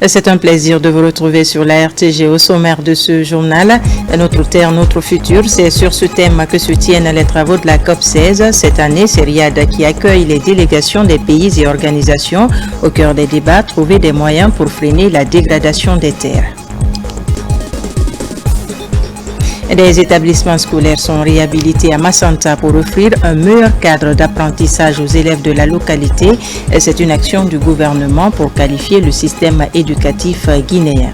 C'est un plaisir de vous retrouver sur la RTG. Au sommaire de ce journal, notre terre, notre futur. C'est sur ce thème que se tiennent les travaux de la COP16. Cette année, c'est Riyad qui accueille les délégations des pays et organisations. Au cœur des débats, trouver des moyens pour freiner la dégradation des terres. Des établissements scolaires sont réhabilités à Massanta pour offrir un meilleur cadre d'apprentissage aux élèves de la localité. C'est une action du gouvernement pour qualifier le système éducatif guinéen.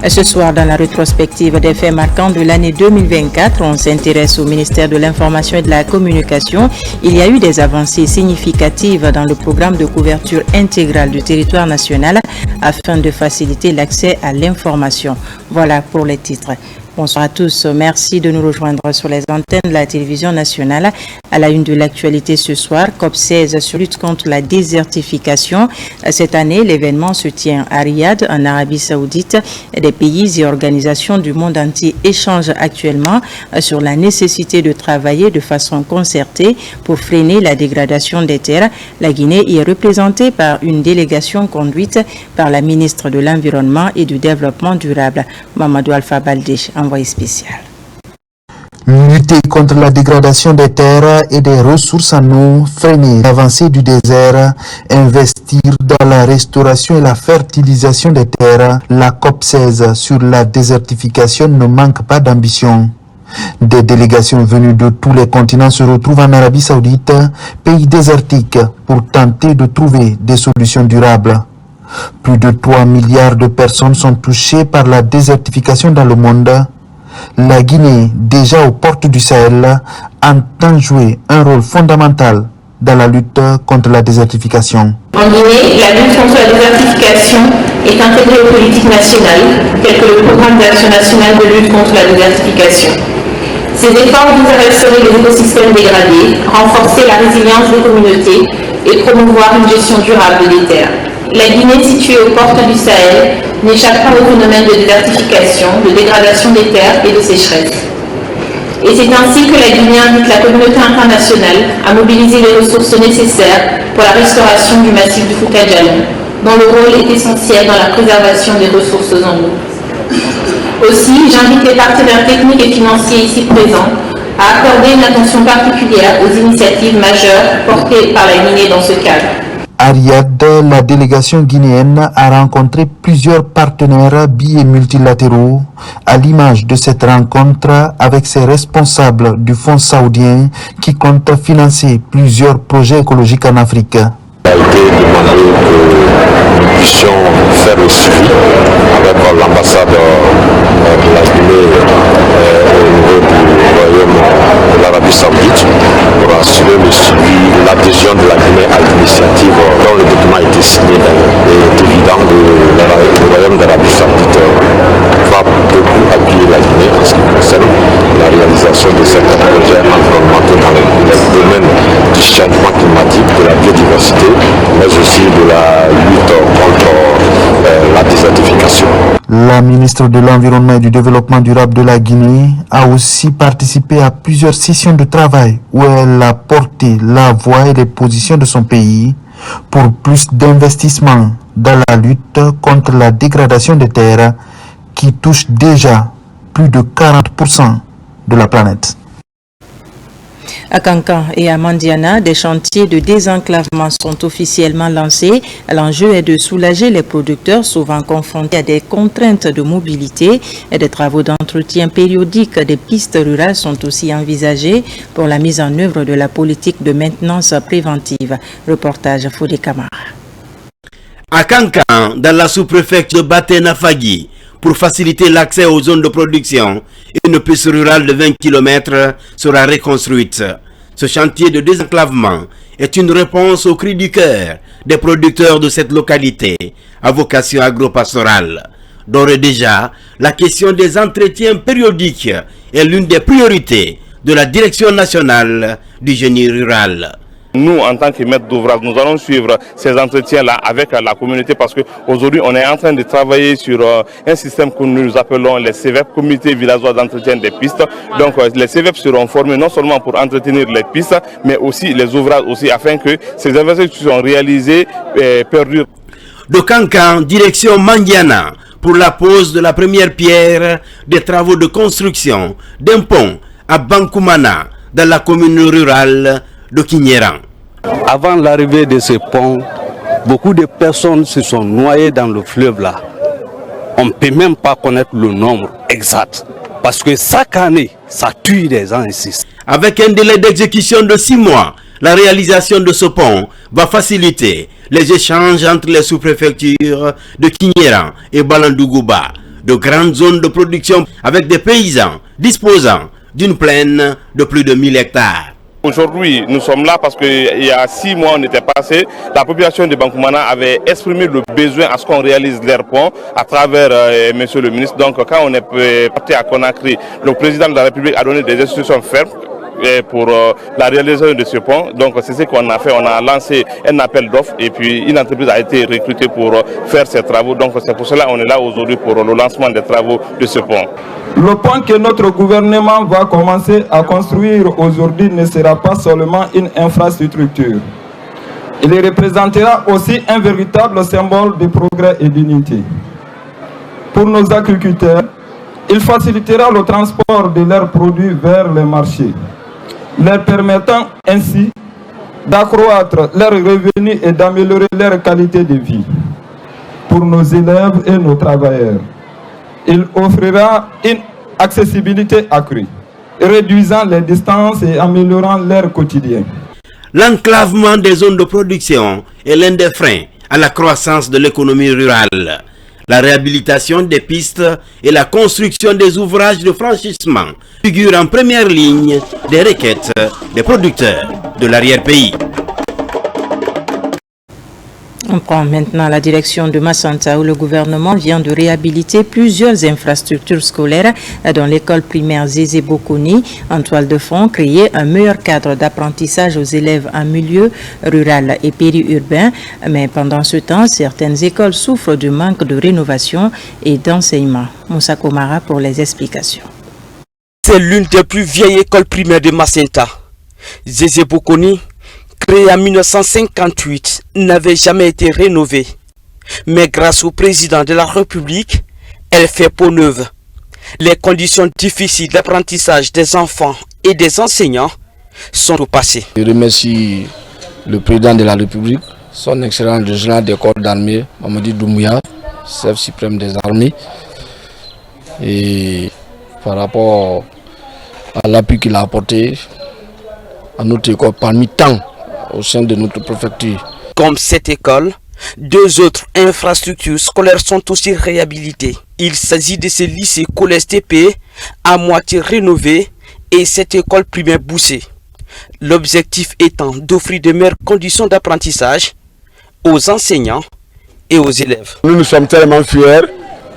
Ce soir, dans la rétrospective des faits marquants de l'année 2024, on s'intéresse au ministère de l'Information et de la Communication. Il y a eu des avancées significatives dans le programme de couverture intégrale du territoire national afin de faciliter l'accès à l'information. Voilà pour les titres. Bonsoir à tous. Merci de nous rejoindre sur les antennes de la télévision nationale. À la une de l'actualité ce soir, COP16 sur lutte contre la désertification. Cette année, l'événement se tient à Riyad, en Arabie Saoudite. Des pays et organisations du monde entier échangent actuellement sur la nécessité de travailler de façon concertée pour freiner la dégradation des terres. La Guinée y est représentée par une délégation conduite par la ministre de l'Environnement et du Développement durable, Mamadou Alpha Baldé. Envoyé spécial. Lutter contre la dégradation des terres et des ressources en eau, freiner l'avancée du désert, investir dans la restauration et la fertilisation des terres, la COP16 sur la désertification ne manque pas d'ambition. Des délégations venues de tous les continents se retrouvent en Arabie Saoudite, pays désertique, pour tenter de trouver des solutions durables. Plus de 3 milliards de personnes sont touchées par la désertification dans le monde. La Guinée, déjà aux portes du Sahel, entend jouer un rôle fondamental dans la lutte contre la désertification. En Guinée, la lutte contre la désertification est intégrée aux politiques nationales, telles que le programme d'action nationale de lutte contre la désertification. Ces efforts visent à restaurer les écosystèmes dégradés, renforcer la résilience des communautés et promouvoir une gestion durable des terres. La Guinée, située aux portes du Sahel, n'échappe pas au phénomène de désertification, de dégradation des terres et de sécheresse. Et c'est ainsi que la Guinée invite la communauté internationale à mobiliser les ressources nécessaires pour la restauration du massif du Fouta Djallon, dont le rôle est essentiel dans la préservation des ressources en eau. Aussi, j'invite les partenaires techniques et financiers ici présents à accorder une attention particulière aux initiatives majeures portées par la Guinée dans ce cadre. À Riyad, la délégation guinéenne a rencontré plusieurs partenaires bi- et multilatéraux, à l'image de cette rencontre avec ses responsables du Fonds saoudien qui compte financer plusieurs projets écologiques en Afrique. Il a été demandé que nous puissions faire le suivi avec l'ambassade de la Guinée au niveau du Royaume de l'Arabie Saoudite pour assurer le suivi, l'adhésion de la Guinée à l'initiative dont le document a été signé. Il est évident que le Royaume d'Arabie Saoudite va beaucoup appuyer la Guinée en ce qui concerne la réalisation de certains projets environnementaux dans les domaines du changement climatique, de la biodiversité, mais aussi de la lutte contre la désertification. La ministre de l'Environnement et du Développement durable de la Guinée a aussi participé à plusieurs sessions de travail où elle a porté la voix et les positions de son pays pour plus d'investissements dans la lutte contre la dégradation des terres qui touche déjà plus de 40% de la planète. À Kankan et à Mandiana, des chantiers de désenclavement sont officiellement lancés. L'enjeu est de soulager les producteurs souvent confrontés à des contraintes de mobilité et des travaux d'entretien périodiques des pistes rurales sont aussi envisagés pour la mise en œuvre de la politique de maintenance préventive. Reportage Fodé Kamara. À Kankan, dans la sous-préfecture de Baté-Nafagui, pour faciliter l'accès aux zones de production, une piste rurale de 20 km sera reconstruite. Ce chantier de désenclavement est une réponse au cri du cœur des producteurs de cette localité à vocation agro-pastorale. D'ores et déjà, la question des entretiens périodiques est l'une des priorités de la Direction nationale du génie rural. Nous, en tant que maîtres d'ouvrage, nous allons suivre ces entretiens-là avec la communauté parce qu'aujourd'hui, on est en train de travailler sur un système que nous appelons les CVEP, Comités Villageois d'entretien des pistes. Donc, les CVEP seront formés non seulement pour entretenir les pistes, mais aussi les ouvrages aussi, afin que ces investissements qui sont réalisés perdurent. De Cancan, direction Mandiana, pour la pose de la première pierre des travaux de construction d'un pont à Bankoumana, dans la commune rurale de Kignéran. Avant l'arrivée de ce pont, beaucoup de personnes se sont noyées dans le fleuve là. On ne peut même pas connaître le nombre exact. Parce que chaque année, ça tue des gens ici. Avec un délai d'exécution de 6 mois, la réalisation de ce pont va faciliter les échanges entre les sous-préfectures de Kignéran et Balandougouba, de grandes zones de production avec des paysans disposant d'une plaine de plus de 1000 hectares. Aujourd'hui, nous sommes là parce qu'il y a 6 mois, on était passé. La population de Bankoumana avait exprimé le besoin à ce qu'on réalise leur pont à travers monsieur le ministre. Donc, quand on est parti à Conakry, le président de la République a donné des instructions fermes pour la réalisation de ce pont. Donc, c'est ce qu'on a fait. On a lancé un appel d'offres et puis une entreprise a été recrutée pour faire ces travaux. Donc, c'est pour cela qu'on est là aujourd'hui pour le lancement des travaux de ce pont. Le pont que notre gouvernement va commencer à construire aujourd'hui ne sera pas seulement une infrastructure. Il représentera aussi un véritable symbole de progrès et d'unité. Pour nos agriculteurs, il facilitera le transport de leurs produits vers les marchés, leur permettant ainsi d'accroître leurs revenus et d'améliorer leur qualité de vie. Pour nos élèves et nos travailleurs, il offrira une accessibilité accrue, réduisant les distances et améliorant leur quotidien. L'enclavement des zones de production est l'un des freins à la croissance de l'économie rurale. La réhabilitation des pistes et la construction des ouvrages de franchissement figurent en première ligne des requêtes des producteurs de l'arrière-pays. On prend maintenant la direction de Massanta où le gouvernement vient de réhabiliter plusieurs infrastructures scolaires dont l'école primaire Zézé Bokouni en toile de fond, créer un meilleur cadre d'apprentissage aux élèves en milieu rural et périurbain. Mais pendant ce temps, certaines écoles souffrent du manque de rénovation et d'enseignement. Moussa Komara pour les explications. C'est l'une des plus vieilles écoles primaires de Massanta. Zézé Bokouni, créée en 1958, n'avait jamais été rénovée. Mais grâce au président de la République, elle fait peau neuve. Les conditions difficiles d'apprentissage des enfants et des enseignants sont au passé. Je remercie le président de la République, son excellence le général des corps d'armée, Mamadi Doumbouya, chef suprême des armées, et par rapport à l'appui qu'il a apporté à notre école parmi tant au sein de notre préfecture. Comme cette école, 2 autres infrastructures scolaires sont aussi réhabilitées. Il s'agit de ce lycée collège TP à moitié rénové et cette école primaire Boussé. L'objectif étant d'offrir de meilleures conditions d'apprentissage aux enseignants et aux élèves. Nous sommes tellement fiers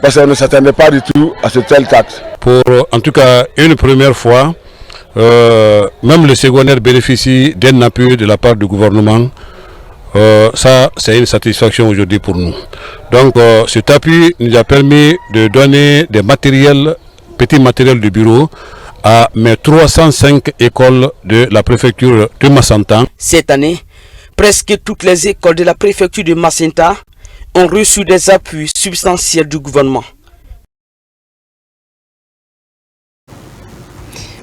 parce qu'on ne s'attendait pas du tout à ce tel acte. Pour en tout cas une première fois, même le secondaire bénéficie d'un appui de la part du gouvernement. Ça, c'est une satisfaction aujourd'hui pour nous. Donc, cet appui nous a permis de donner des matériels, petits matériels de bureau à mes 305 écoles de la préfecture de Massanta. Cette année, presque toutes les écoles de la préfecture de Massanta ont reçu des appuis substantiels du gouvernement.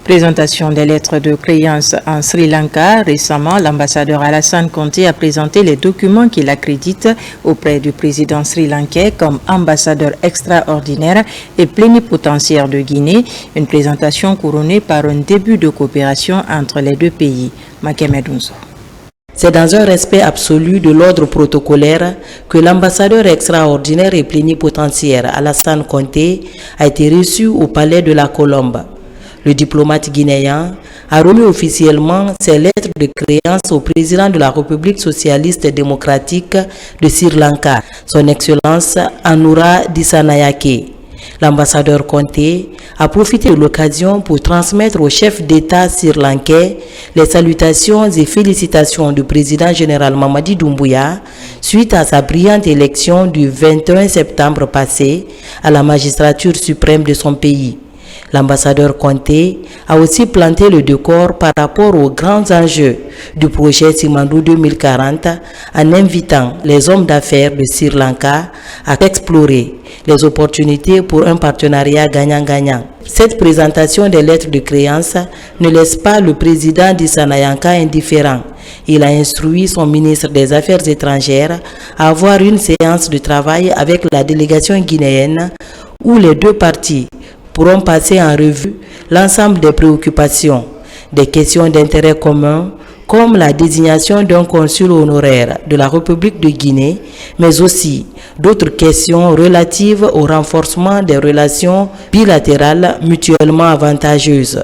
Présentation des lettres de créance en Sri Lanka. Récemment, l'ambassadeur Alassane Conté a présenté les documents qu'il accrédite auprès du président sri-lankais comme ambassadeur extraordinaire et plénipotentiaire de Guinée. Une présentation couronnée par un début de coopération entre les deux pays. Makemedunso. C'est dans un respect absolu de l'ordre protocolaire que l'ambassadeur extraordinaire et plénipotentiaire Alassane Conté a été reçu au palais de la Colombe. Le diplomate guinéen a remis officiellement ses lettres de créance au président de la République socialiste démocratique de Sri Lanka, son Excellence Anura Dissanayake. L'ambassadeur Conté a profité de l'occasion pour transmettre au chef d'État sri-lankais les salutations et félicitations du président général Mamadi Doumbouya suite à sa brillante élection du 21 septembre passé à la magistrature suprême de son pays. L'ambassadeur Conté a aussi planté le décor par rapport aux grands enjeux du projet Simandou 2040 en invitant les hommes d'affaires de Sri Lanka à explorer les opportunités pour un partenariat gagnant-gagnant. Cette présentation des lettres de créance ne laisse pas le président d'Issanayanka indifférent. Il a instruit son ministre des Affaires étrangères à avoir une séance de travail avec la délégation guinéenne où les deux parties pourront passer en revue l'ensemble des préoccupations, des questions d'intérêt commun, comme la désignation d'un consul honoraire de la République de Guinée, mais aussi d'autres questions relatives au renforcement des relations bilatérales mutuellement avantageuses.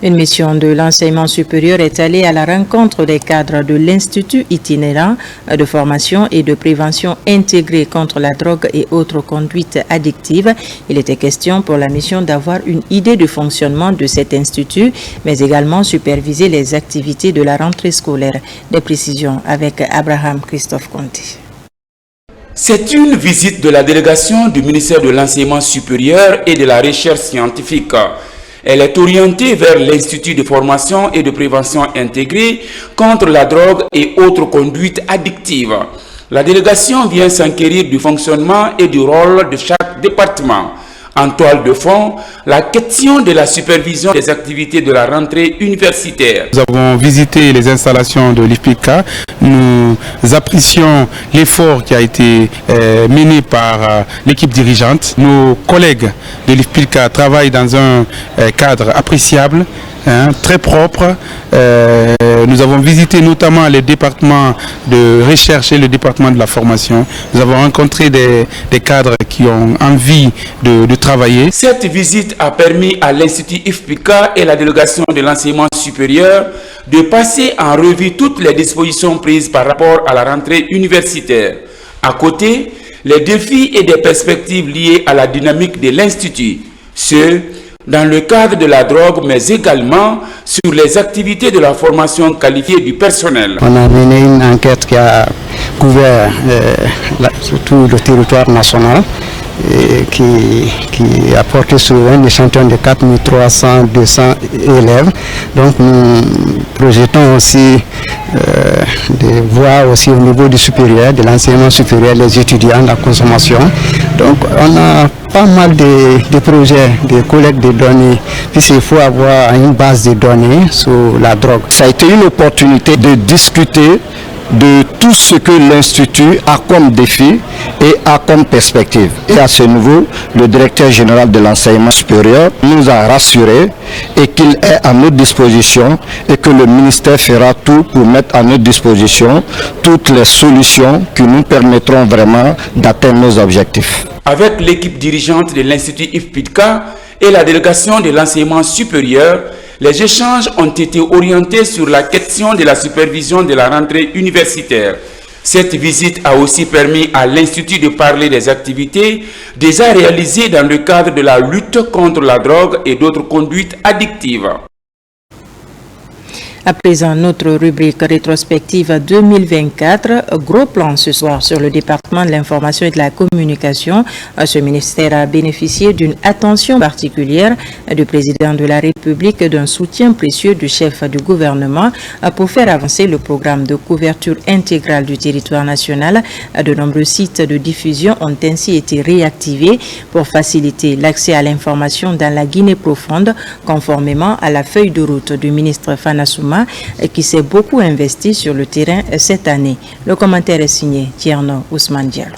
Une mission de l'enseignement supérieur est allée à la rencontre des cadres de l'Institut itinérant de formation et de prévention intégrée contre la drogue et autres conduites addictives. Il était question pour la mission d'avoir une idée du fonctionnement de cet institut, mais également superviser les activités de la rentrée scolaire. Des précisions avec Abraham Christophe Conté. C'est une visite de la délégation du ministère de l'Enseignement supérieur et de la Recherche scientifique. Elle est orientée vers l'Institut de formation et de prévention intégrée contre la drogue et autres conduites addictives. La délégation vient s'enquérir du fonctionnement et du rôle de chaque département. En toile de fond, la question de la supervision des activités de la rentrée universitaire. Nous avons visité les installations de l'IFPICA. Nous apprécions l'effort qui a été mené par l'équipe dirigeante. Nos collègues de l'IFPICA travaillent dans un cadre appréciable, très propre. Nous avons visité notamment les départements de recherche et le département de la formation. Nous avons rencontré des cadres qui ont envie de travailler. Cette visite a permis à l'Institut IFPICA et la délégation de l'enseignement supérieur de passer en revue toutes les dispositions prises par rapport à la rentrée universitaire. À côté, les défis et des perspectives liées à la dynamique de l'Institut. Ceux dans le cadre de la drogue, mais également sur les activités de la formation qualifiée du personnel. On a mené une enquête qui a couvert surtout le territoire national et qui a porté sur un échantillon de 4300-200 élèves. Donc nous projetons aussi de voir aussi au niveau du supérieur, de l'enseignement supérieur, les étudiants, la consommation. Donc on a pas mal de projets de collecte de données, puisqu'il faut avoir une base de données sur la drogue. Ça a été une opportunité de discuter de tout ce que l'Institut a comme défi et a comme perspective. Et à ce niveau, le directeur général de l'enseignement supérieur nous a rassurés et qu'il est à notre disposition et que le ministère fera tout pour mettre à notre disposition toutes les solutions qui nous permettront vraiment d'atteindre nos objectifs. Avec l'équipe dirigeante de l'Institut IFPICA et la délégation de l'enseignement supérieur, les échanges ont été orientés sur la question de la supervision de la rentrée universitaire. Cette visite a aussi permis à l'Institut de parler des activités déjà réalisées dans le cadre de la lutte contre la drogue et d'autres conduites addictives. À présent, notre rubrique rétrospective 2024, gros plan ce soir sur le département de l'information et de la communication. Ce ministère a bénéficié d'une attention particulière du président de la République, d'un soutien précieux du chef du gouvernement pour faire avancer le programme de couverture intégrale du territoire national. De nombreux sites de diffusion ont ainsi été réactivés pour faciliter l'accès à l'information dans la Guinée profonde, conformément à la feuille de route du ministre Fana Souma, qui s'est beaucoup investi sur le terrain cette année. Le commentaire est signé Tierno Ousmane Diallo.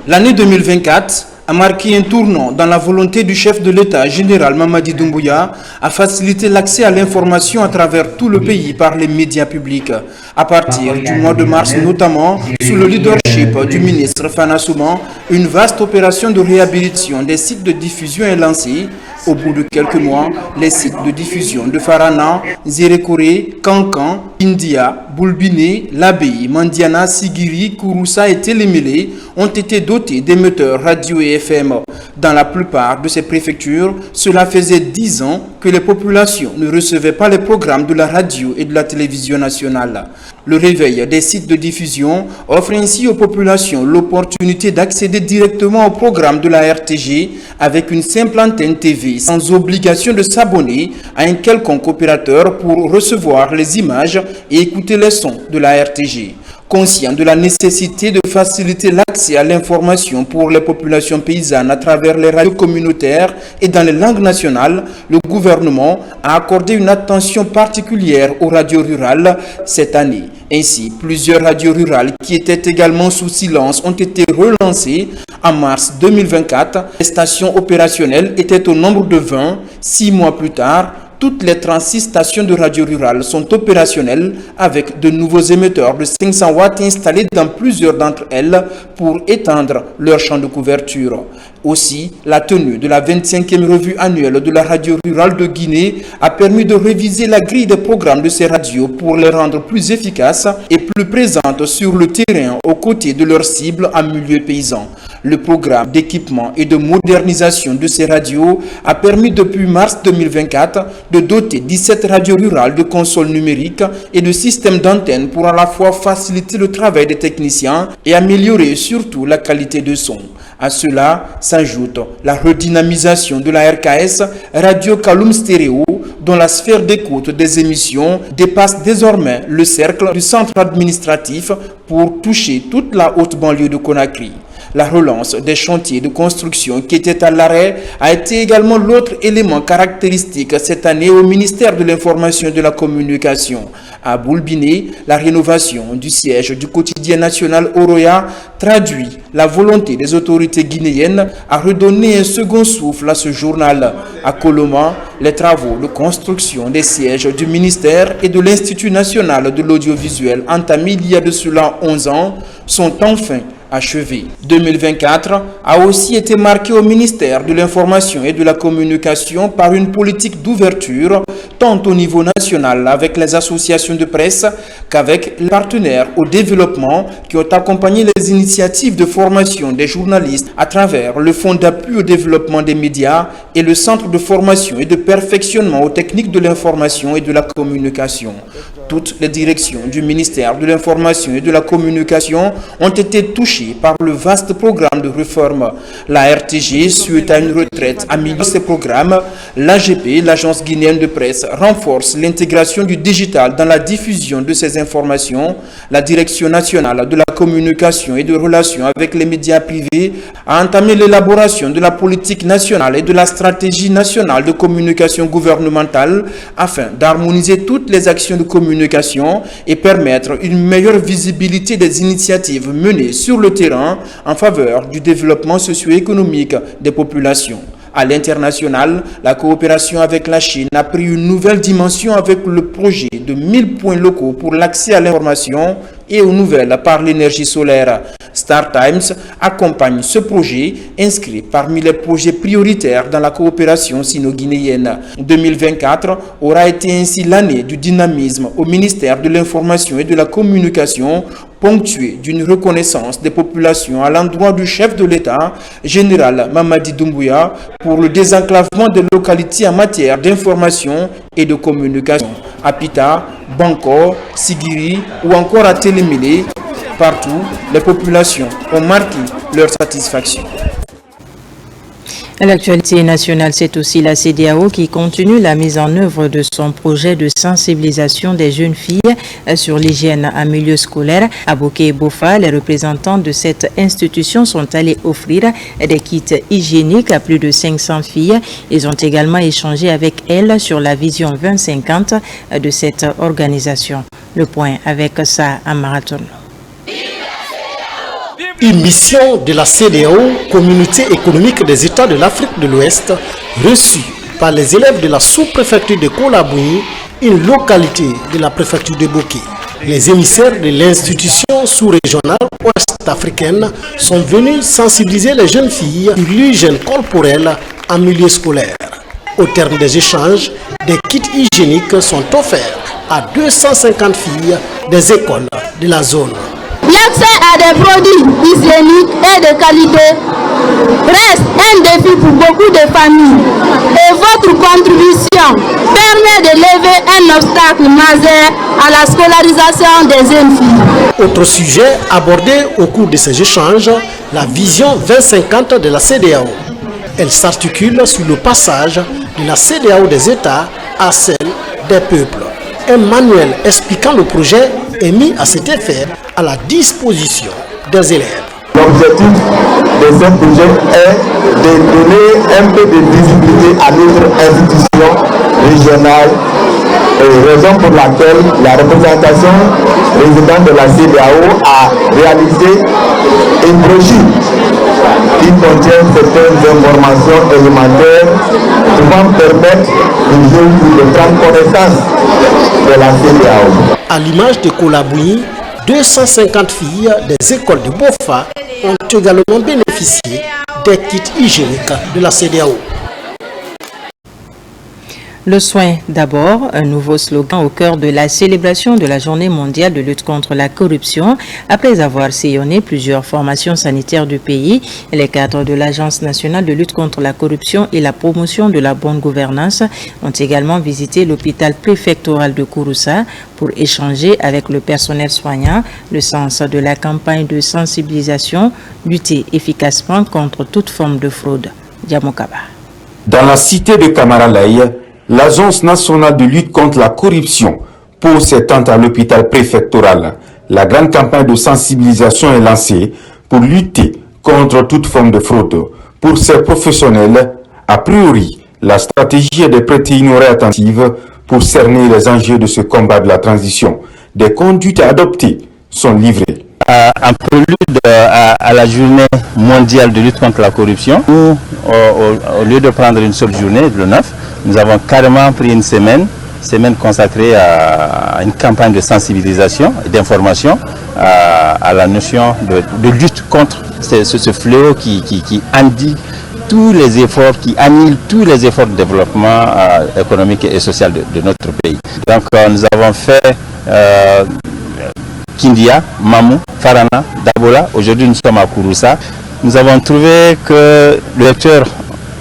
L'année 2024 a marqué un tournant dans la volonté du chef de l'État, général Mamadi Doumbouya, à faciliter l'accès à l'information à travers tout le pays par les médias publics. À partir du mois de mars notamment, sous le leadership du ministre Fana Souman, une vaste opération de réhabilitation des sites de diffusion est lancée. Au bout de quelques mois, les sites de diffusion de Farana, Zérékoré, Kankan, India, Boulbiné, Labéi, Mandiana, Sigiri, Kouroussa et Télémélé ont été dotés d'émetteurs radio et FM. Dans la plupart de ces préfectures, cela faisait 10 ans que les populations ne recevaient pas les programmes de la radio et de la télévision nationale. Le réveil des sites de diffusion offre ainsi aux populations l'opportunité d'accéder directement au programme de la RTG avec une simple antenne TV, sans obligation de s'abonner à un quelconque opérateur pour recevoir les images et écouter les sons de la RTG. Conscient de la nécessité de faciliter l'accès à l'information pour les populations paysannes à travers les radios communautaires et dans les langues nationales, le gouvernement a accordé une attention particulière aux radios rurales cette année. Ainsi, plusieurs radios rurales qui étaient également sous silence ont été relancées. En mars 2024, les stations opérationnelles étaient au nombre de 20. 6 mois plus tard, toutes les 36 stations de radio rurales sont opérationnelles avec de nouveaux émetteurs de 500 watts installés dans plusieurs d'entre elles pour étendre leur champ de couverture. Aussi, la tenue de la 25e revue annuelle de la radio rurale de Guinée a permis de réviser la grille des programmes de ces radios pour les rendre plus efficaces et plus présentes sur le terrain aux côtés de leurs cibles en milieu paysan. Le programme d'équipement et de modernisation de ces radios a permis depuis mars 2024 de doter 17 radios rurales de consoles numériques et de systèmes d'antennes pour à la fois faciliter le travail des techniciens et améliorer surtout la qualité de son. À cela s'ajoute la redynamisation de la RKS Radio Kaloum Stéréo, dont la sphère d'écoute des émissions dépasse désormais le cercle du centre administratif pour toucher toute la haute banlieue de Conakry. La relance des chantiers de construction qui étaient à l'arrêt a été également l'autre élément caractéristique cette année au ministère de l'Information et de la Communication. À Boulbiné, la rénovation du siège du quotidien national Oroya traduit la volonté des autorités guinéennes à redonner un second souffle à ce journal. À Koloma, les travaux de construction des sièges du ministère et de l'Institut national de l'audiovisuel entamés il y a de cela 11 ans sont enfin achevé. 2024 a aussi été marqué au ministère de l'Information et de la Communication par une politique d'ouverture tant au niveau national avec les associations de presse qu'avec les partenaires au développement qui ont accompagné les initiatives de formation des journalistes à travers le Fonds d'appui au développement des médias et le Centre de formation et de perfectionnement aux techniques de l'information et de la communication. Toutes les directions du ministère de l'Information et de la Communication ont été touchées par le vaste programme de réforme. La RTG, suite à une retraite, améliore ses programmes. L'AGP, l'Agence guinéenne de presse, renforce l'intégration du digital dans la diffusion de ces informations. La Direction nationale de la communication et de relations avec les médias privés a entamé l'élaboration de la politique nationale et de la stratégie nationale de communication gouvernementale afin d'harmoniser toutes les actions de communication et permettre une meilleure visibilité des initiatives menées sur le terrain en faveur du développement socio-économique des populations. À l'international, la coopération avec la Chine a pris une nouvelle dimension avec le projet de 1000 points locaux pour l'accès à l'information et aux nouvelles par l'énergie solaire. Star Times accompagne ce projet inscrit parmi les projets prioritaires dans la coopération sino-guinéenne. 2024 aura été ainsi l'année du dynamisme au ministère de l'Information et de la Communication, ponctuée d'une reconnaissance des populations à l'endroit du chef de l'État, général Mamadi Doumbouya, pour le désenclavement des localités en matière d'information et de communication. À Pita, Bankor, Sigiri ou encore à Télémélé, partout, les populations ont marqué leur satisfaction. L'actualité nationale, c'est aussi la CEDEAO qui continue la mise en œuvre de son projet de sensibilisation des jeunes filles sur l'hygiène en milieu scolaire. À Boké et Bofa, les représentants de cette institution sont allés offrir des kits hygiéniques à plus de 500 filles. Ils ont également échangé avec elles sur la vision 2050 de cette organisation. Le point avec ça à Marathon. Une mission de la CEDEAO, Communauté économique des États de l'Afrique de l'Ouest, reçue par les élèves de la sous-préfecture de Kolabouyi, une localité de la préfecture de Boké. Les émissaires de l'institution sous-régionale ouest-africaine sont venus sensibiliser les jeunes filles sur l'hygiène corporelle en milieu scolaire. Au terme des échanges, des kits hygiéniques sont offerts à 250 filles des écoles de la zone. L'accès à des produits hygiéniques et de qualité reste un défi pour beaucoup de familles et votre contribution permet de lever un obstacle majeur à la scolarisation des jeunes filles. Autre sujet abordé au cours de ces échanges, la vision 2050 de la CEDEAO. Elle s'articule sur le passage de la CEDEAO des États à celle des peuples. Un manuel expliquant le projet est mis à cet effet à la disposition des élèves. L'objectif de ce projet est de donner un peu de visibilité à notre institution régionale, raison pour laquelle la représentation résidente de la CEDEAO a réalisé une brochure qui contient certaines informations élémentaires pouvant permettre aux jeunes de prendre connaissance de la CEDEAO. À l'image de Kolabouyi, 250 filles des écoles de Bofa ont également bénéficié des kits hygiéniques de la CEDEAO. Le soin d'abord, un nouveau slogan au cœur de la célébration de la Journée mondiale de lutte contre la corruption. Après avoir sillonné plusieurs formations sanitaires du pays, les cadres de l'Agence nationale de lutte contre la corruption et la promotion de la bonne gouvernance ont également visité l'hôpital préfectoral de Kouroussa pour échanger avec le personnel soignant le sens de la campagne de sensibilisation, lutter efficacement contre toute forme de fraude. Diamokaba. Dans la cité de Kamaralaï, l'Agence nationale de lutte contre la corruption pose ses tentes à l'hôpital préfectoral. La grande campagne de sensibilisation est lancée pour lutter contre toute forme de fraude. Pour ces professionnels, a priori, la stratégie est de prêter une oreille attentive pour cerner les enjeux de ce combat de la transition. Des conduites à adopter sont livrées. En prélude à la journée mondiale de lutte contre la corruption, nous, au lieu de prendre une seule journée, le 9, nous avons carrément pris une semaine consacrée à une campagne de sensibilisation et d'information à la notion de lutte contre ce fléau qui endie tous les efforts, qui annule tous les efforts de développement économique et social de notre pays. Donc nous avons fait Kindia, Mamou, Farana, Dabola. Aujourd'hui, nous sommes à Kouroussa. Nous avons trouvé que le lecteur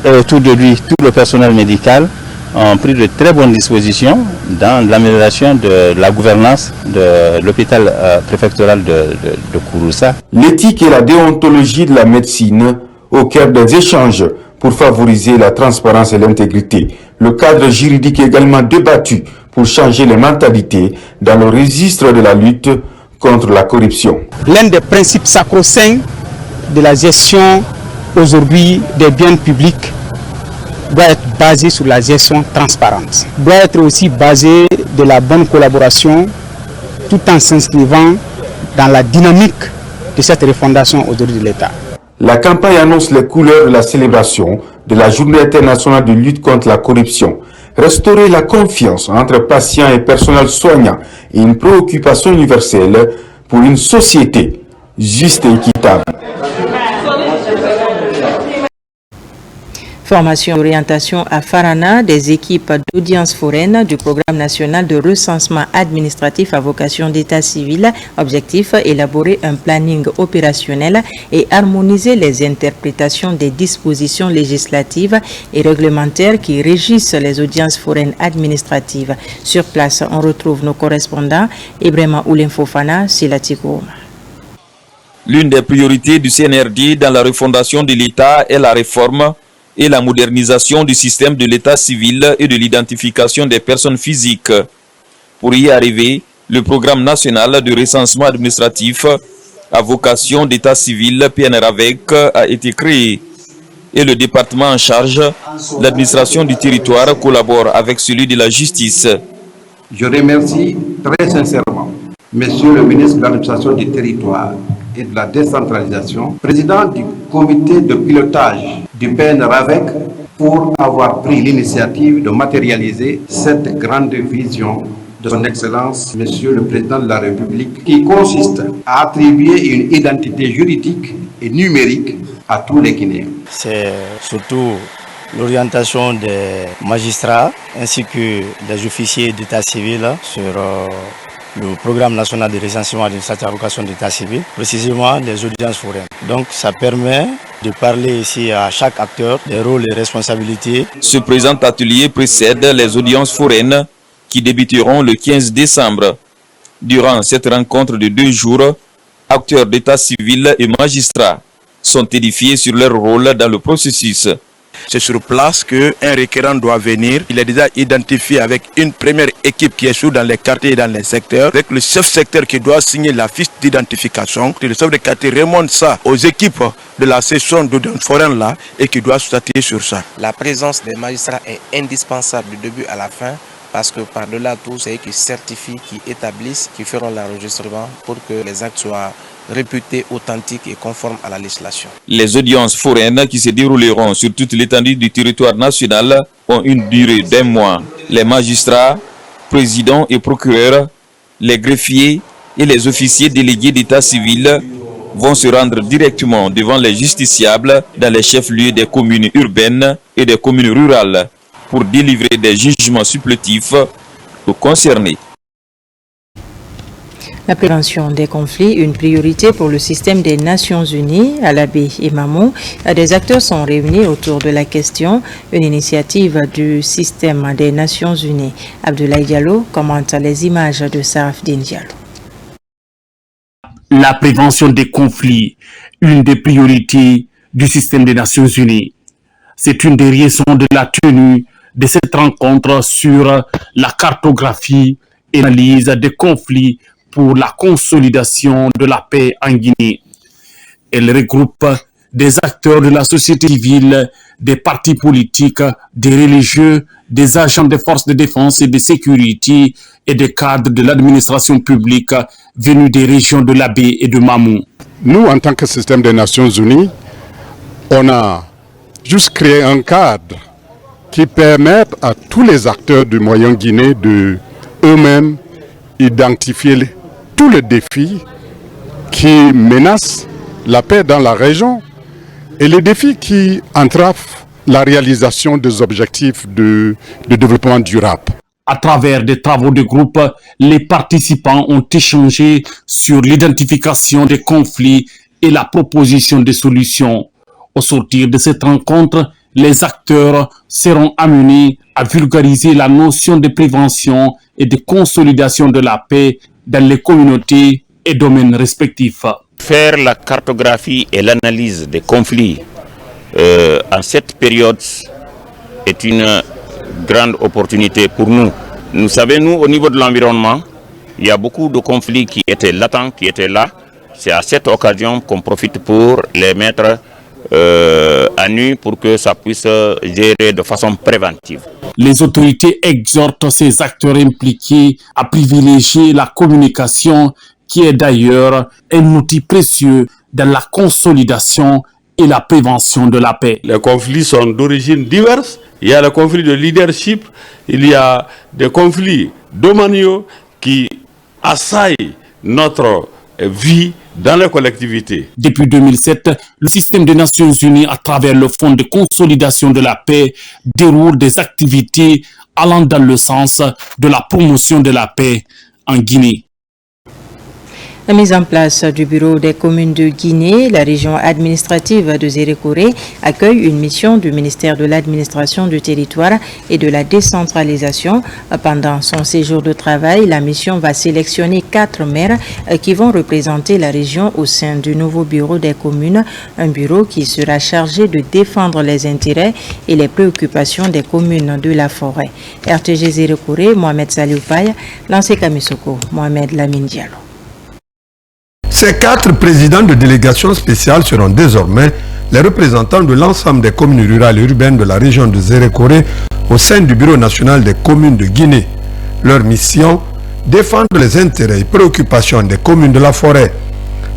et autour de lui, tout le personnel médical ont pris de très bonnes dispositions dans l'amélioration de la gouvernance de l'hôpital préfectoral de Kouroussa. L'éthique et la déontologie de la médecine au cœur des échanges pour favoriser la transparence et l'intégrité. Le cadre juridique est également débattu pour changer les mentalités dans le registre de la lutte contre la corruption. L'un des principes sacro-saints de la gestion aujourd'hui des biens publics doit être basé sur la gestion transparente. Doit être aussi basé de la bonne collaboration tout en s'inscrivant dans la dynamique de cette refondation aujourd'hui de l'État. La campagne annonce les couleurs de la célébration de la Journée internationale de lutte contre la corruption. Restaurer la confiance entre patients et personnel soignant est une préoccupation universelle pour une société juste et équitable. Formation et orientation à Farana des équipes d'audience foraine du programme national de recensement administratif à vocation d'état civil. Objectif, élaborer un planning opérationnel et harmoniser les interprétations des dispositions législatives et réglementaires qui régissent les audiences foraines administratives. Sur place, on retrouve nos correspondants Ibrahima Oulen Fofana, Silatiko. L'une des priorités du CNRD dans la refondation de l'État est la réforme et la modernisation du système de l'état civil et de l'identification des personnes physiques. Pour y arriver, le programme national de recensement administratif à vocation d'état civil PNRAVEC a été créé et le département en charge, l'administration du territoire, collabore avec celui de la justice. Je remercie très sincèrement Monsieur le ministre de l'administration du territoire et de la décentralisation, président du comité de pilotage du PNRAVEC, pour avoir pris l'initiative de matérialiser cette grande vision de son Excellence, Monsieur le Président de la République, qui consiste à attribuer une identité juridique et numérique à tous les Guinéens. C'est surtout l'orientation des magistrats ainsi que des officiers d'état civil sur le programme national de recensement administratif d'avocation d'état civil, précisément les audiences foraines. Donc ça permet de parler ici à chaque acteur des rôles et responsabilités. Ce présent atelier précède les audiences foraines qui débuteront le 15 décembre. Durant cette rencontre de 2 jours, acteurs d'état civil et magistrats sont édifiés sur leur rôle dans le processus. C'est sur place qu'un requérant doit venir. Il est déjà identifié avec une première équipe qui est sur dans les quartiers et dans les secteurs, avec le chef secteur qui doit signer la fiche d'identification. Le chef de quartier remonte ça aux équipes de la session d'audience foraine là et qui doit statuer sur ça. La présence des magistrats est indispensable du début à la fin parce que par-delà tout, c'est eux qui certifient, qui établissent, qui feront l'enregistrement pour que les actes soient réputés authentiques et conformes à la législation. Les audiences foraines qui se dérouleront sur toute l'étendue du territoire national ont une durée d'1 mois. Les magistrats, présidents et procureurs, les greffiers et les officiers délégués d'état civil vont se rendre directement devant les justiciables dans les chefs-lieux des communes urbaines et des communes rurales pour délivrer des jugements supplétifs aux concernés. La prévention des conflits, une priorité pour le système des Nations Unies. À l'Abbé et Mamou, des acteurs sont réunis autour de la question, une initiative du système des Nations Unies. Abdoulaye Diallo commente les images de Sarafdine Diallo. La prévention des conflits, une des priorités du système des Nations Unies. C'est une des raisons de la tenue de cette rencontre sur la cartographie et l'analyse des conflits pour la consolidation de la paix en Guinée. Elle regroupe des acteurs de la société civile, des partis politiques, des religieux, des agents des forces de défense et de sécurité et des cadres de l'administration publique venus des régions de l'Abbé et de Mamou. Nous, en tant que système des Nations Unies, on a juste créé un cadre qui permet à tous les acteurs du Moyen Guinée de eux-mêmes identifier tous les défis qui menacent la paix dans la région et les défis qui entravent la réalisation des objectifs de développement durable. À travers des travaux de groupe, les participants ont échangé sur l'identification des conflits et la proposition de solutions. Au sortir de cette rencontre, les acteurs seront amenés à vulgariser la notion de prévention et de consolidation de la paix dans les communautés et domaines respectifs. Faire la cartographie et l'analyse des conflits en cette période est une grande opportunité pour nous. Nous savons, nous, au niveau de l'environnement, il y a beaucoup de conflits qui étaient latents, qui étaient là. C'est à cette occasion qu'on profite pour les mettre à nu pour que ça puisse gérer de façon préventive. Les autorités exhortent ces acteurs impliqués à privilégier la communication qui est d'ailleurs un outil précieux dans la consolidation et la prévention de la paix. Les conflits sont d'origine diverses. Il y a le conflit de leadership, il y a des conflits domaniaux qui assaillent notre vie dans les collectivités. Depuis 2007, le système des Nations Unies, à travers le Fonds de consolidation de la paix, déroule des activités allant dans le sens de la promotion de la paix en Guinée. La mise en place du bureau des communes de Guinée, la région administrative de Zérékoré accueille une mission du ministère de l'administration du territoire et de la décentralisation. Pendant son séjour de travail, la mission va sélectionner 4 maires qui vont représenter la région au sein du nouveau bureau des communes, un bureau qui sera chargé de défendre les intérêts et les préoccupations des communes de la forêt. RTG Zérékoré, Mohamed Salioupaye, Lancé Kamisoko, Mohamed Lamine Diallo. Ces 4 présidents de délégation spéciale seront désormais les représentants de l'ensemble des communes rurales et urbaines de la région de Zérékoré au sein du Bureau national des communes de Guinée. Leur mission, défendre les intérêts et préoccupations des communes de la forêt.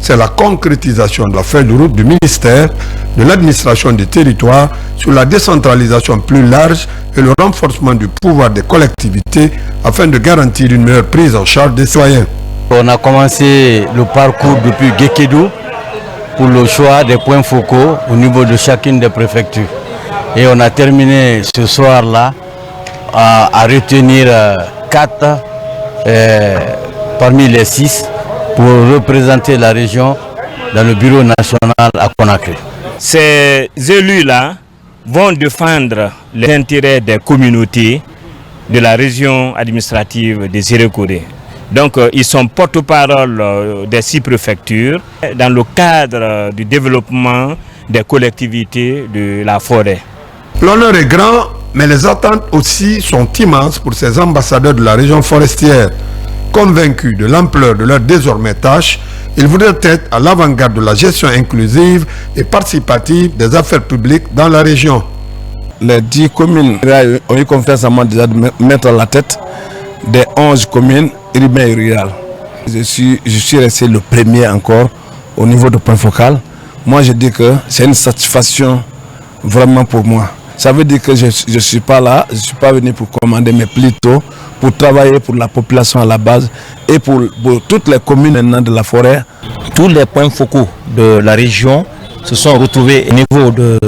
c'est la concrétisation de la feuille de route du ministère de l'administration des territoires sur la décentralisation plus large et le renforcement du pouvoir des collectivités afin de garantir une meilleure prise en charge des citoyens. On a commencé le parcours depuis Gekedo pour le choix des points focaux au niveau de chacune des préfectures. Et on a terminé ce soir-là à retenir 4 parmi les 6 pour représenter la région dans le bureau national à Conakry. Ces élus-là vont défendre les intérêts des communautés de la région administrative des Zérekoré. Donc ils sont porte-parole des 6 préfectures dans le cadre du développement des collectivités de la forêt. L'honneur est grand, mais les attentes aussi sont immenses pour ces ambassadeurs de la région forestière. Convaincus de l'ampleur de leur désormais tâche, ils voudraient être à l'avant-garde de la gestion inclusive et participative des affaires publiques dans la région. Les 10 communes ont eu confiance en moi déjà de mettre à la tête des 11 communes urbaines et rurales. Je suis resté le premier encore au niveau de point focal. Moi je dis que c'est une satisfaction vraiment pour moi. Ça veut dire que je ne suis pas là, je ne suis pas venu pour commander, mais plutôt pour travailler pour la population à la base et pour toutes les communes maintenant de la forêt. Tous les points focaux de la région se sont retrouvés au niveau de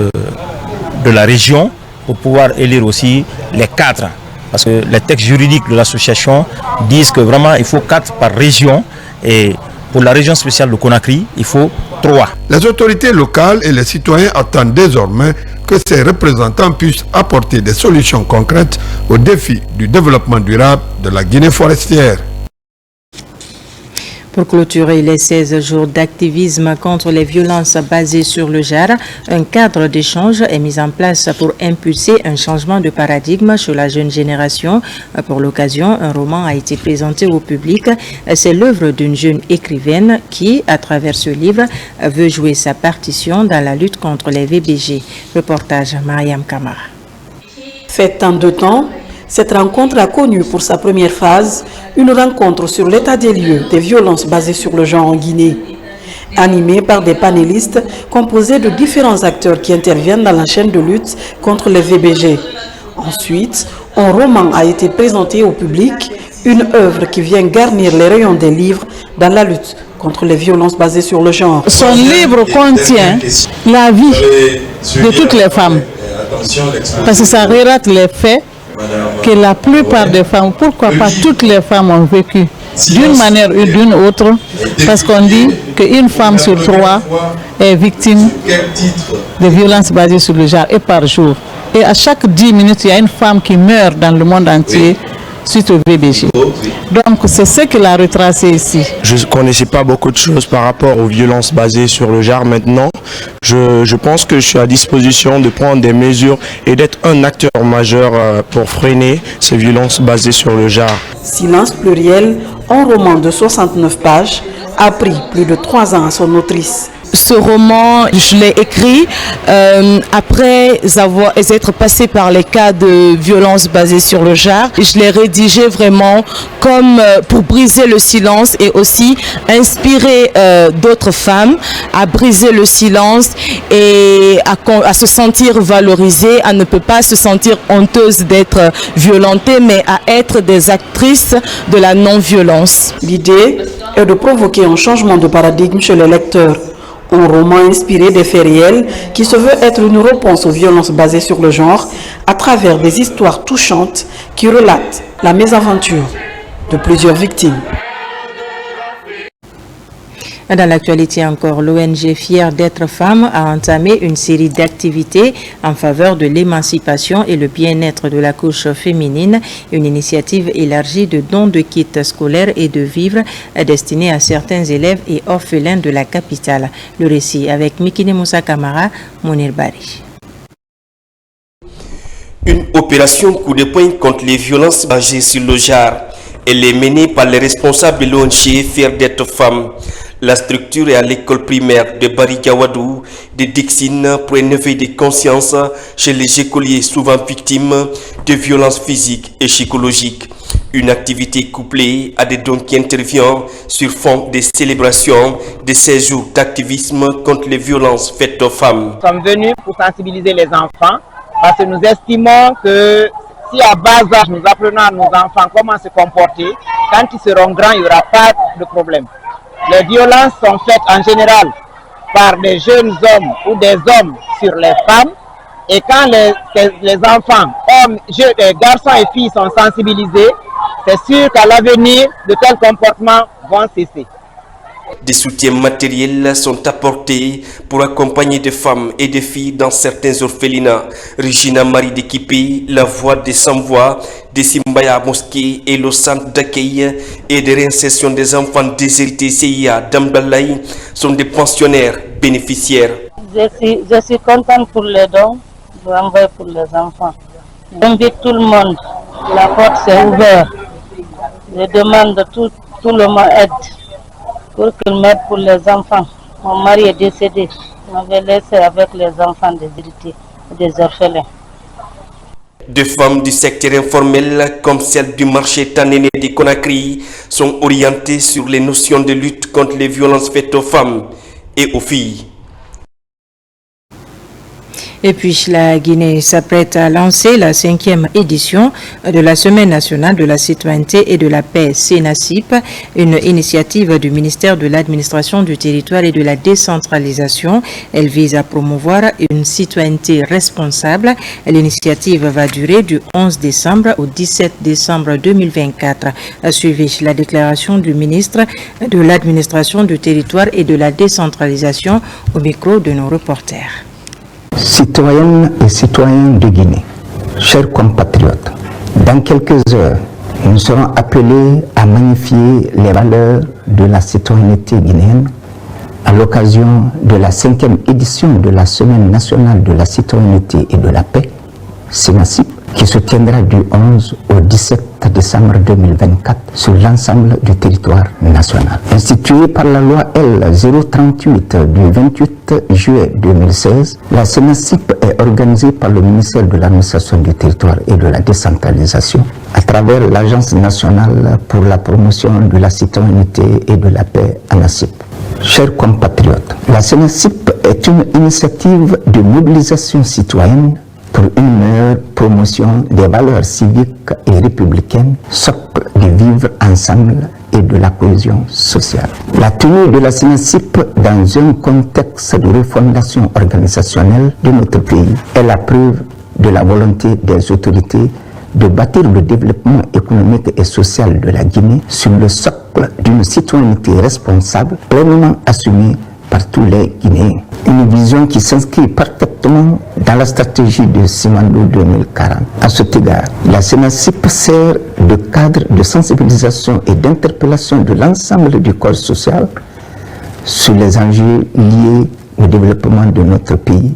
la région pour pouvoir élire aussi les 4. Parce que les textes juridiques de l'association disent que vraiment il faut 4 par région et pour la région spéciale de Conakry, il faut 3. Les autorités locales et les citoyens attendent désormais que ces représentants puissent apporter des solutions concrètes aux défis du développement durable de la Guinée forestière. Pour clôturer les 16 jours d'activisme contre les violences basées sur le genre, un cadre d'échange est mis en place pour impulser un changement de paradigme chez la jeune génération. Pour l'occasion, un roman a été présenté au public. C'est l'œuvre d'une jeune écrivaine qui, à travers ce livre, veut jouer sa partition dans la lutte contre les VBG. Reportage Mariam Kamara. Faite en 2 temps, cette rencontre a connu pour sa première phase une rencontre sur l'état des lieux des violences basées sur le genre en Guinée. Animée par des panélistes composés de différents acteurs qui interviennent dans la chaîne de lutte contre les VBG. Ensuite, un roman a été présenté au public, une œuvre qui vient garnir les rayons des livres dans la lutte contre les violences basées sur le genre. Son livre contient la vie de toutes les femmes, parce que ça relate les faits que la plupart des femmes, pourquoi pas toutes les femmes ont vécu d'une manière ou d'une autre, parce qu'on dit qu'une femme sur 3 est victime de violences basées sur le genre et par jour. Et à chaque 10 minutes, il y a une femme qui meurt dans le monde entier suite au VBG. Donc c'est ce qu'il a retracé ici. Je ne connaissais pas beaucoup de choses par rapport aux violences basées sur le genre. Maintenant, je pense que je suis à disposition de prendre des mesures et d'être un acteur majeur pour freiner ces violences basées sur le genre. Silence pluriel, un roman de 69 pages, a pris plus de 3 ans à son autrice. Ce roman, je l'ai écrit après être passé par les cas de violences basées sur le genre. Je l'ai rédigé vraiment comme pour briser le silence et aussi inspirer d'autres femmes à briser le silence et à se sentir valorisées, à ne pas se sentir honteuse d'être violentée, mais à être des actrices de la non-violence. L'idée est de provoquer un changement de paradigme chez les lecteurs. Un roman inspiré des faits réels qui se veut être une réponse aux violences basées sur le genre à travers des histoires touchantes qui relatent la mésaventure de plusieurs victimes. Dans l'actualité encore, l'ONG Fière d'être femme a entamé une série d'activités en faveur de l'émancipation et le bien-être de la couche féminine, une initiative élargie de dons de kits scolaires et de vivres destinés à certains élèves et orphelins de la capitale. Le récit avec Mikine Moussa Kamara, Mounir Bari. Une opération coup de poing contre les violences basées sur le genre. Elle est menée par les responsables de l'ONG Fière d'être femme. La structure est à l'école primaire de Barigawadou de Dixine pour un éveil de conscience chez les écoliers souvent victimes de violences physiques et psychologiques. Une activité couplée à des dons qui interviennent sur fond des célébrations de ces jours d'activisme contre les violences faites aux femmes. Nous sommes venus pour sensibiliser les enfants parce que nous estimons que si à bas âge nous apprenons à nos enfants comment se comporter, quand ils seront grands, il n'y aura pas de problème. Les violences sont faites en général par des jeunes hommes ou des hommes sur les femmes. Et quand les enfants, hommes, garçons et filles sont sensibilisés, c'est sûr qu'à l'avenir, de tels comportements vont cesser. Des soutiens matériels sont apportés pour accompagner des femmes et des filles dans certains orphelinats. Regina Marie d'Équipé, la voix des sans-voix, des Simbaya Mosquée et le centre d'accueil et de réinsertion des enfants déshérités CIA d'Amdalaï sont des pensionnaires bénéficiaires. Je suis contente pour les dons, je envoie pour les enfants. J'invite tout le monde, la porte s'est ouverte. Je demande tout le monde aide pour qu'il m'aide pour les enfants. Mon mari est décédé, il m'avait laissé avec les enfants déshérités, des orphelins. Des femmes du secteur informel comme celle du marché Tanéné de Conakry sont orientées sur les notions de lutte contre les violences faites aux femmes et aux filles. Et puis la Guinée s'apprête à lancer la 5e édition de la Semaine nationale de la citoyenneté et de la paix, CNACIP, une initiative du ministère de l'administration du territoire et de la décentralisation. Elle vise à promouvoir une citoyenneté responsable. L'initiative va durer du 11 décembre au 17 décembre 2024. Suivi la déclaration du ministre de l'administration du territoire et de la décentralisation au micro de nos reporters. Citoyennes et citoyens de Guinée, chers compatriotes, dans quelques heures, nous serons appelés à magnifier les valeurs de la citoyenneté guinéenne à l'occasion de la 5e édition de la Semaine nationale de la citoyenneté et de la paix, CNACIP, qui se tiendra du 11 au 17 décembre 2024 sur l'ensemble du territoire national. Instituée par la loi L 038 du 28 juillet 2016, la CNACIP est organisée par le ministère de l'administration du territoire et de la décentralisation à travers l'Agence nationale pour la promotion de la citoyenneté et de la paix, ANACIP. Chers compatriotes, la CNACIP est une initiative de mobilisation citoyenne pour une meilleure promotion des valeurs civiques et républicaines, socle de vivre ensemble et de la cohésion sociale. La tenue de la CNACIP dans un contexte de refondation organisationnelle de notre pays est la preuve de la volonté des autorités de bâtir le développement économique et social de la Guinée sur le socle d'une citoyenneté responsable, pleinement assumée par tous les Guinéens. Une vision qui s'inscrit parfaitement dans la stratégie de Simandou 2040. À cet égard, la CNACIP sert de cadre de sensibilisation et d'interpellation de l'ensemble du corps social sur les enjeux liés au développement de notre pays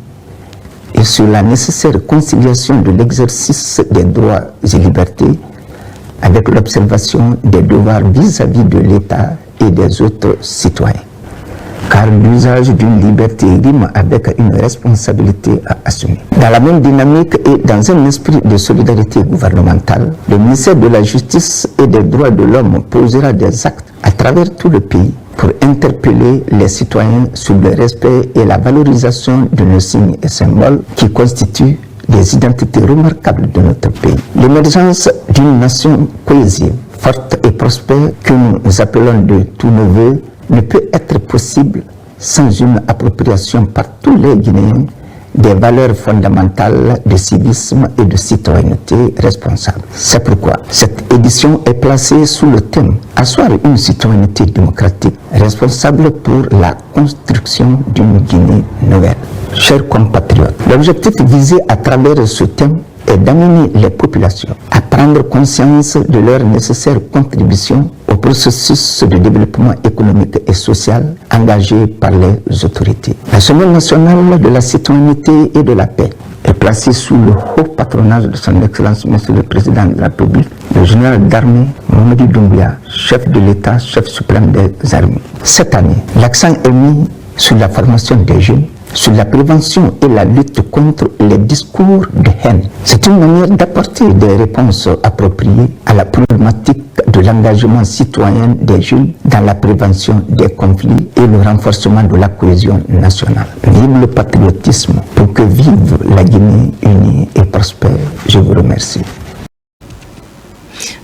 et sur la nécessaire conciliation de l'exercice des droits et libertés avec l'observation des devoirs vis-à-vis de l'État et des autres citoyens. Car l'usage d'une liberté rime avec une responsabilité à assumer. Dans la même dynamique et dans un esprit de solidarité gouvernementale, le ministère de la Justice et des Droits de l'Homme posera des actes à travers tout le pays pour interpeller les citoyens sur le respect et la valorisation de nos signes et symboles qui constituent des identités remarquables de notre pays. L'émergence d'une nation cohésive, forte et prospère que nous appelons de tous nos voeux ne peut être possible sans une appropriation par tous les Guinéens des valeurs fondamentales de civisme et de citoyenneté responsable. C'est pourquoi cette édition est placée sous le thème « Asseoir une citoyenneté démocratique responsable pour la construction d'une Guinée nouvelle ». Chers compatriotes, l'objectif visé à travers ce thème est d'amener les populations à prendre conscience de leur nécessaire contribution au processus de développement économique et social engagé par les autorités. La Semaine nationale de la citoyenneté et de la paix est placée sous le haut patronage de son Excellence Monsieur le Président de la République, le général d'armée Mamadi Doumbouya, chef de l'État, chef suprême des armées. Cette année, l'accent est mis sur la formation des jeunes, sur la prévention et la lutte contre les discours de haine. C'est une manière d'apporter des réponses appropriées à la problématique de l'engagement citoyen des jeunes dans la prévention des conflits et le renforcement de la cohésion nationale. Vive le patriotisme pour que vive la Guinée unie et prospère. Je vous remercie.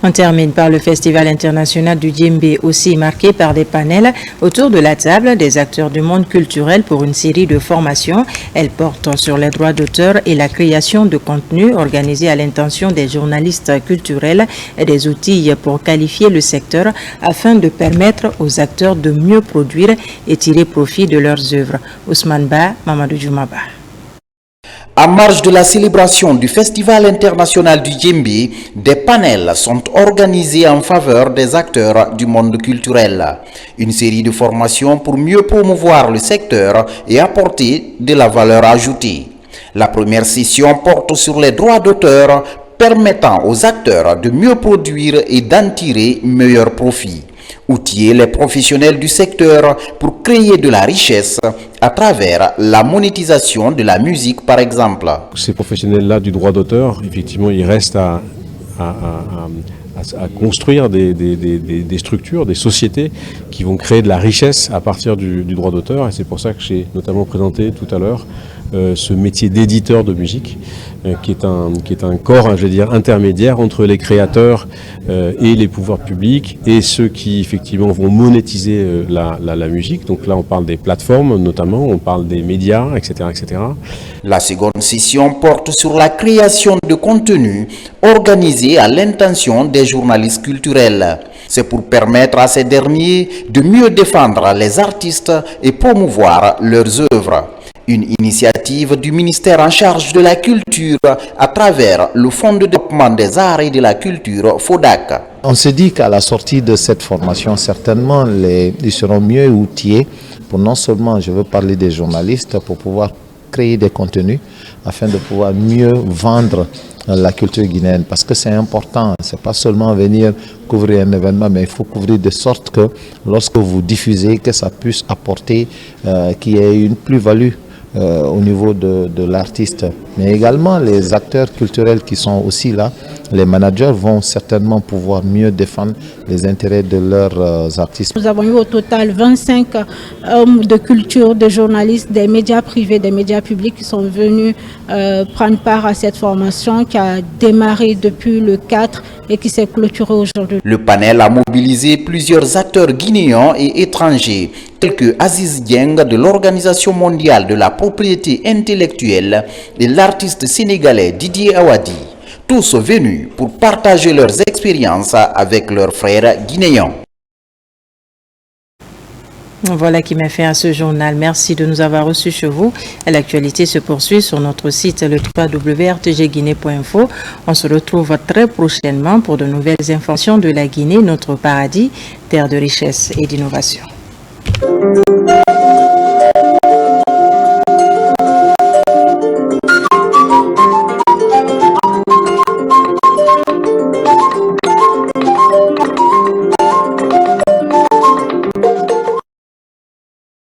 On termine par le Festival international du Djembé, aussi marqué par des panels autour de la table des acteurs du monde culturel pour une série de formations. Elle porte sur les droits d'auteur et la création de contenu organisé à l'intention des journalistes culturels et des outils pour qualifier le secteur afin de permettre aux acteurs de mieux produire et tirer profit de leurs œuvres. Ousmane Ba, Mamadou Djoumaba. En marge de la célébration du Festival international du Djembé, des panels sont organisés en faveur des acteurs du monde culturel. Une série de formations pour mieux promouvoir le secteur et apporter de la valeur ajoutée. La première session porte sur les droits d'auteur permettant aux acteurs de mieux produire et d'en tirer meilleur profit. Outiller les professionnels du secteur pour créer de la richesse à travers la monétisation de la musique par exemple. Ces professionnels-là du droit d'auteur, effectivement, ils restent à construire des structures, des sociétés qui vont créer de la richesse à partir du droit d'auteur. Et c'est pour ça que j'ai notamment présenté tout à l'heure ce métier d'éditeur de musique, qui est un corps, je veux dire, intermédiaire entre les créateurs et les pouvoirs publics et ceux qui effectivement vont monétiser la musique. Donc là on parle des plateformes notamment, on parle des médias, etc., etc. La seconde session porte sur la création de contenu organisé à l'intention des journalistes culturels. C'est pour permettre à ces derniers de mieux défendre les artistes et promouvoir leurs œuvres. Une initiative du ministère en charge de la culture à travers le Fonds de développement des arts et de la culture, FODAC. On se dit qu'à la sortie de cette formation, certainement, ils seront mieux outillés pour non seulement, je veux parler des journalistes, pour pouvoir créer des contenus afin de pouvoir mieux vendre la culture guinéenne, parce que c'est important, c'est pas seulement venir couvrir un événement, mais il faut couvrir de sorte que lorsque vous diffusez, que ça puisse apporter, qu'il y ait une plus-value au niveau de l'artiste. Mais également les acteurs culturels qui sont aussi là, les managers vont certainement pouvoir mieux défendre les intérêts de leurs artistes. Nous avons eu au total 25 hommes de culture, des journalistes, des médias privés, des médias publics qui sont venus prendre part à cette formation qui a démarré depuis le 4 et qui s'est clôturée aujourd'hui. Le panel a mobilisé plusieurs acteurs guinéens et étrangers, tels que Aziz Dieng de l'Organisation mondiale de la propriété intellectuelle et l'artiste sénégalais Didier Awadi, tous venus pour partager leurs expériences avec leurs frères guinéens. Voilà qui m'a fait à ce journal. Merci de nous avoir reçus chez vous. L'actualité se poursuit sur notre site le www.rtgguinée.info. On se retrouve très prochainement pour de nouvelles informations de la Guinée, notre paradis, terre de richesse et d'innovation.